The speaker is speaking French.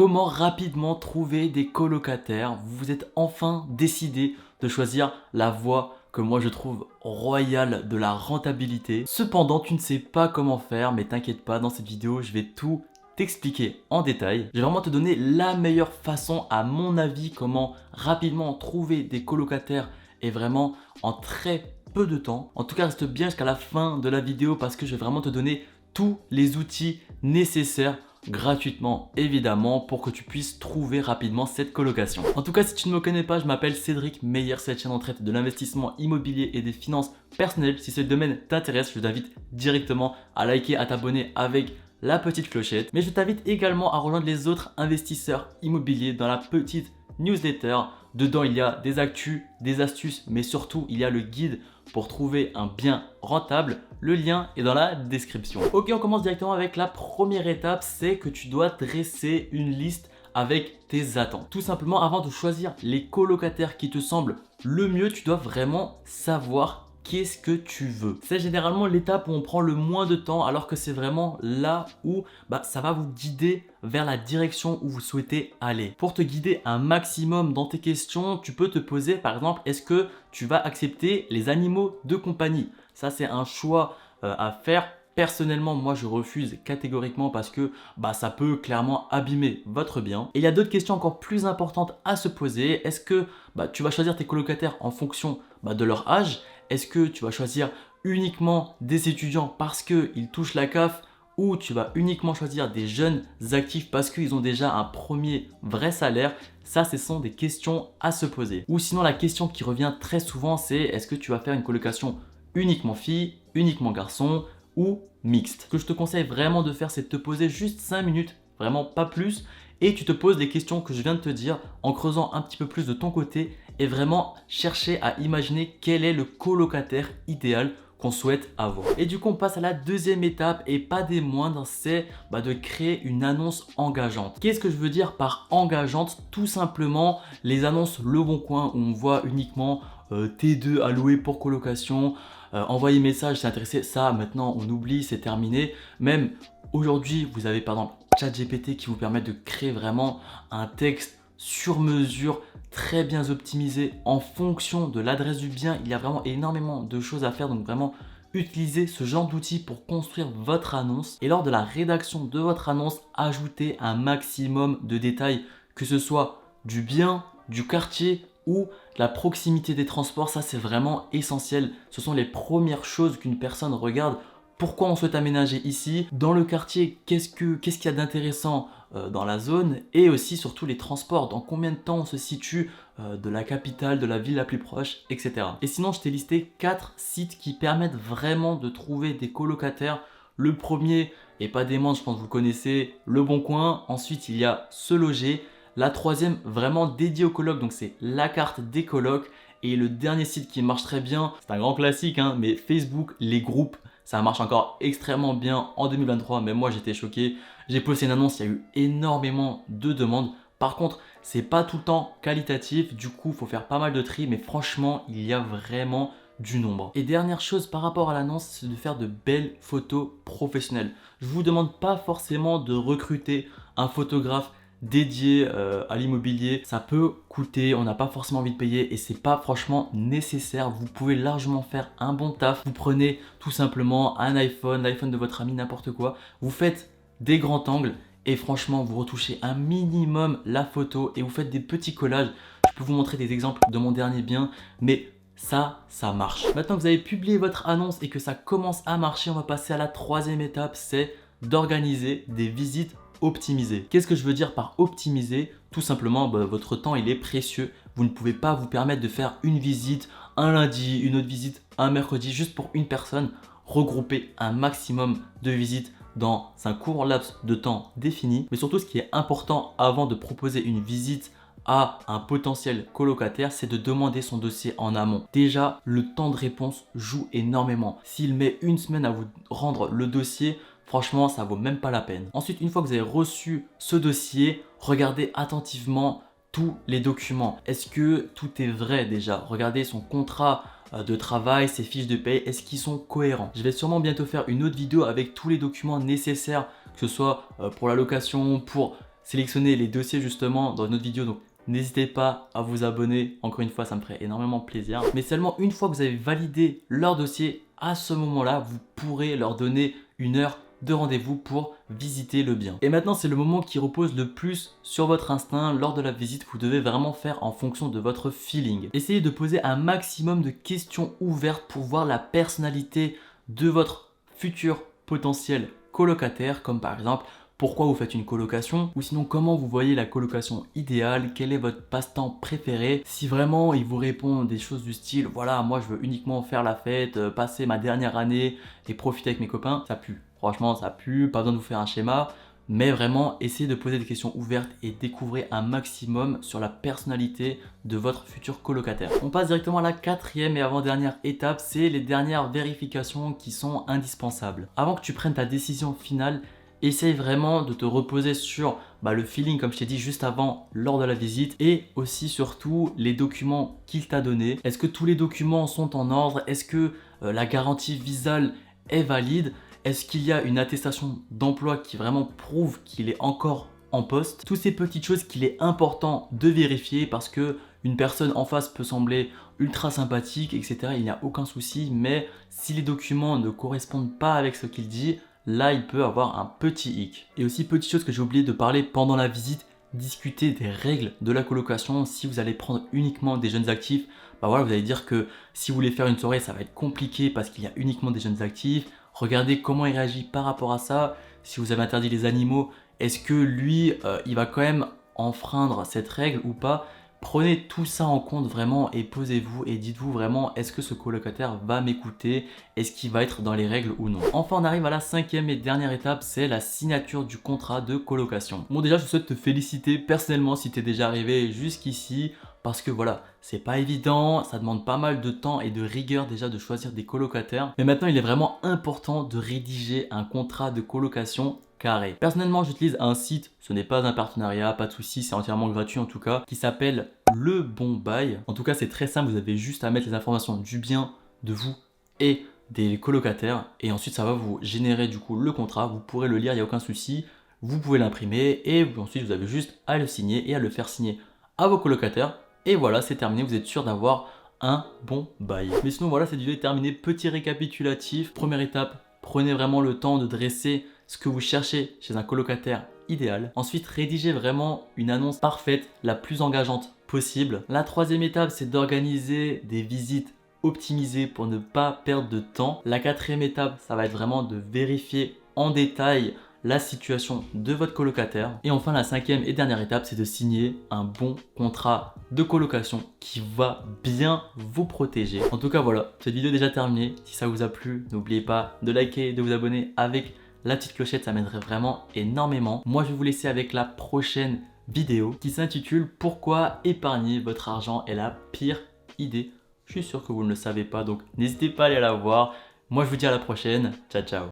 Comment rapidement trouver des colocataires? Vous vous êtes enfin décidé de choisir la voie que moi je trouve royale de la rentabilité. Cependant, tu ne sais pas comment faire, mais t'inquiète pas, dans cette vidéo, je vais tout t'expliquer en détail. Je vais vraiment te donner la meilleure façon, à mon avis, comment rapidement trouver des colocataires et vraiment en très peu de temps. En tout cas, reste bien jusqu'à la fin de la vidéo parce que je vais vraiment te donner tous les outils nécessaires gratuitement évidemment pour que tu puisses trouver rapidement cette colocation. En tout cas, si tu ne me connais pas, je m'appelle Cédric Meyer, cette chaîne en traite de l'investissement immobilier et des finances personnelles. Si ce domaine t'intéresse, je t'invite directement à liker, à t'abonner avec la petite clochette. Mais je t'invite également à rejoindre les autres investisseurs immobiliers dans la petite newsletter. Dedans, il y a des actus, des astuces, mais surtout, il y a le guide pour trouver un bien rentable. Le lien est dans la description. Ok, on commence directement avec la première étape, c'est que tu dois dresser une liste avec tes attentes. Tout simplement, avant de choisir les colocataires qui te semblent le mieux, tu dois vraiment savoir qu'est-ce que tu veux. C'est généralement l'étape où on prend le moins de temps, alors que c'est vraiment là où ça va vous guider vers la direction où vous souhaitez aller. Pour te guider un maximum dans tes questions, tu peux te poser par exemple, est-ce que tu vas accepter les animaux de compagnie? Ça, c'est un choix à faire. Personnellement, moi je refuse catégoriquement parce que ça peut clairement abîmer votre bien. Et il y a d'autres questions encore plus importantes à se poser. Est-ce que tu vas choisir tes colocataires en fonction de leur âge? Est-ce que tu vas choisir uniquement des étudiants parce qu'ils touchent la CAF, ou tu vas uniquement choisir des jeunes actifs parce qu'ils ont déjà un premier vrai salaire? Ça, ce sont des questions à se poser. Ou sinon, la question qui revient très souvent, c'est est-ce que tu vas faire une colocation uniquement filles, uniquement garçons ou mixte? Ce que je te conseille vraiment de faire, c'est de te poser juste 5 minutes, vraiment pas plus, et tu te poses les questions que je viens de te dire en creusant un petit peu plus de ton côté et vraiment chercher à imaginer quel est le colocataire idéal qu'on souhaite avoir. Et du coup, on passe à la deuxième étape et pas des moindres, c'est de créer une annonce engageante. Qu'est-ce que je veux dire par engageante? Tout simplement les annonces Le Bon Coin où on voit uniquement T2 à louer pour colocation, envoyer message, c'est intéressé, ça maintenant on oublie, c'est terminé. Même aujourd'hui, vous avez par exemple ChatGPT qui vous permet de créer vraiment un texte sur mesure, très bien optimisé en fonction de l'adresse du bien. Il y a vraiment énormément de choses à faire, donc vraiment utilisez ce genre d'outils pour construire votre annonce. Et lors de la rédaction de votre annonce, ajoutez un maximum de détails, que ce soit du bien, du quartier ou la proximité des transports. Ça, c'est vraiment essentiel. Ce sont les premières choses qu'une personne regarde. Pourquoi on souhaite aménager ici? Dans le quartier, qu'est-ce qu'il y a d'intéressant dans la zone? Et aussi surtout les transports, dans combien de temps on se situe de la capitale, de la ville la plus proche, etc. Et sinon, je t'ai listé 4 sites qui permettent vraiment de trouver des colocataires. Le premier, et pas des moindres, je pense que vous connaissez, Le Bon Coin. Ensuite, il y a Se Loger. La troisième, vraiment dédiée aux colocs, donc c'est La Carte des colocs. Et le dernier site qui marche très bien, c'est un grand classique, mais Facebook, les groupes. Ça marche encore extrêmement bien en 2023, mais moi j'étais choqué. J'ai posté une annonce, il y a eu énormément de demandes. Par contre, c'est pas tout le temps qualitatif, du coup il faut faire pas mal de tri, mais franchement il y a vraiment du nombre. Et dernière chose par rapport à l'annonce, c'est de faire de belles photos professionnelles. Je vous demande pas forcément de recruter un photographe dédié à l'immobilier. Ça peut coûter, on n'a pas forcément envie de payer et c'est pas franchement nécessaire. Vous pouvez largement faire un bon taf. Vous prenez tout simplement un iPhone, l'iPhone de votre ami, n'importe quoi. Vous faites des grands angles et franchement vous retouchez un minimum la photo et vous faites des petits collages. Je peux vous montrer des exemples de mon dernier bien, mais ça marche. Maintenant que vous avez publié votre annonce et que ça commence à marcher, on va passer à la troisième étape, c'est d'organiser des visites optimiser. Qu'est-ce que je veux dire par optimiser? Tout simplement, votre temps il est précieux. Vous ne pouvez pas vous permettre de faire une visite un lundi, une autre visite un mercredi juste pour une personne. Regroupez un maximum de visites dans un court laps de temps défini. Mais surtout, ce qui est important avant de proposer une visite à un potentiel colocataire, c'est de demander son dossier en amont. Déjà, le temps de réponse joue énormément. S'il met une semaine à vous rendre le dossier, franchement, ça vaut même pas la peine. Ensuite, une fois que vous avez reçu ce dossier, regardez attentivement tous les documents. Est-ce que tout est vrai déjà? Regardez son contrat de travail, ses fiches de paye, est-ce qu'ils sont cohérents? Je vais sûrement bientôt faire une autre vidéo avec tous les documents nécessaires, que ce soit pour la location, pour sélectionner les dossiers justement dans une autre vidéo. Donc n'hésitez pas à vous abonner. Encore une fois, ça me ferait énormément plaisir. Mais seulement une fois que vous avez validé leur dossier, à ce moment-là, vous pourrez leur donner une heure de rendez-vous pour visiter le bien. Et maintenant, c'est le moment qui repose le plus sur votre instinct. Lors de la visite, vous devez vraiment faire en fonction de votre feeling. Essayez de poser un maximum de questions ouvertes pour voir la personnalité de votre futur potentiel colocataire, comme par exemple pourquoi vous faites une colocation, ou sinon comment vous voyez la colocation idéale, quel est votre passe-temps préféré. Si vraiment il vous répond des choses du style voilà, moi je veux uniquement faire la fête, passer ma dernière année et profiter avec mes copains, ça pue. Franchement ça pue, pas besoin de vous faire un schéma, mais vraiment essayez de poser des questions ouvertes et découvrez un maximum sur la personnalité de votre futur colocataire. On passe directement à la quatrième et avant-dernière étape, c'est les dernières vérifications qui sont indispensables. Avant que tu prennes ta décision finale, essaye vraiment de te reposer sur le feeling comme je t'ai dit juste avant lors de la visite et aussi surtout les documents qu'il t'a donnés. Est-ce que tous les documents sont en ordre? Est-ce que la garantie visale est valide? Est-ce qu'il y a une attestation d'emploi qui vraiment prouve qu'il est encore en poste? Toutes ces petites choses qu'il est important de vérifier parce que une personne en face peut sembler ultra sympathique, etc. Il n'y a aucun souci, mais si les documents ne correspondent pas avec ce qu'il dit, là il peut avoir un petit hic. Et aussi petite chose que j'ai oublié de parler pendant la visite, discuter des règles de la colocation. Si vous allez prendre uniquement des jeunes actifs, voilà, vous allez dire que si vous voulez faire une soirée ça va être compliqué parce qu'il y a uniquement des jeunes actifs. Regardez comment il réagit par rapport à ça. Si vous avez interdit les animaux, est-ce que lui il va quand même enfreindre cette règle ou pas? Prenez tout ça en compte vraiment et posez-vous et dites-vous vraiment est-ce que ce colocataire va m'écouter? Est-ce qu'il va être dans les règles ou non? Enfin on arrive à la cinquième et dernière étape, c'est la signature du contrat de colocation. Bon déjà je souhaite te féliciter personnellement si tu es déjà arrivé jusqu'ici parce que voilà, c'est pas évident, ça demande pas mal de temps et de rigueur déjà de choisir des colocataires. Mais maintenant il est vraiment important de rédiger un contrat de colocation carré. Personnellement j'utilise un site, ce n'est pas un partenariat, pas de souci, c'est entièrement gratuit en tout cas, qui s'appelle Le Bon Bail. En tout cas c'est très simple, vous avez juste à mettre les informations du bien, de vous et des colocataires et ensuite ça va vous générer du coup le contrat, vous pourrez le lire, il n'y a aucun souci, vous pouvez l'imprimer et ensuite vous avez juste à le signer et à le faire signer à vos colocataires et voilà c'est terminé, vous êtes sûr d'avoir un bon bail. Mais sinon voilà, cette vidéo est terminée, petit récapitulatif. Première étape, prenez vraiment le temps de dresser ce que vous cherchez chez un colocataire idéal. Ensuite, rédigez vraiment une annonce parfaite, la plus engageante possible. La troisième étape, c'est d'organiser des visites optimisées pour ne pas perdre de temps. La quatrième étape, ça va être vraiment de vérifier en détail la situation de votre colocataire. Et enfin, la cinquième et dernière étape, c'est de signer un bon contrat de colocation qui va bien vous protéger. En tout cas, voilà, cette vidéo est déjà terminée. Si ça vous a plu, n'oubliez pas de liker et de vous abonner avec la petite clochette, ça m'aiderait vraiment énormément. Moi, je vais vous laisser avec la prochaine vidéo qui s'intitule « Pourquoi épargner votre argent est la pire idée ?» Je suis sûr que vous ne le savez pas, donc n'hésitez pas à aller la voir. Moi, je vous dis à la prochaine. Ciao, ciao.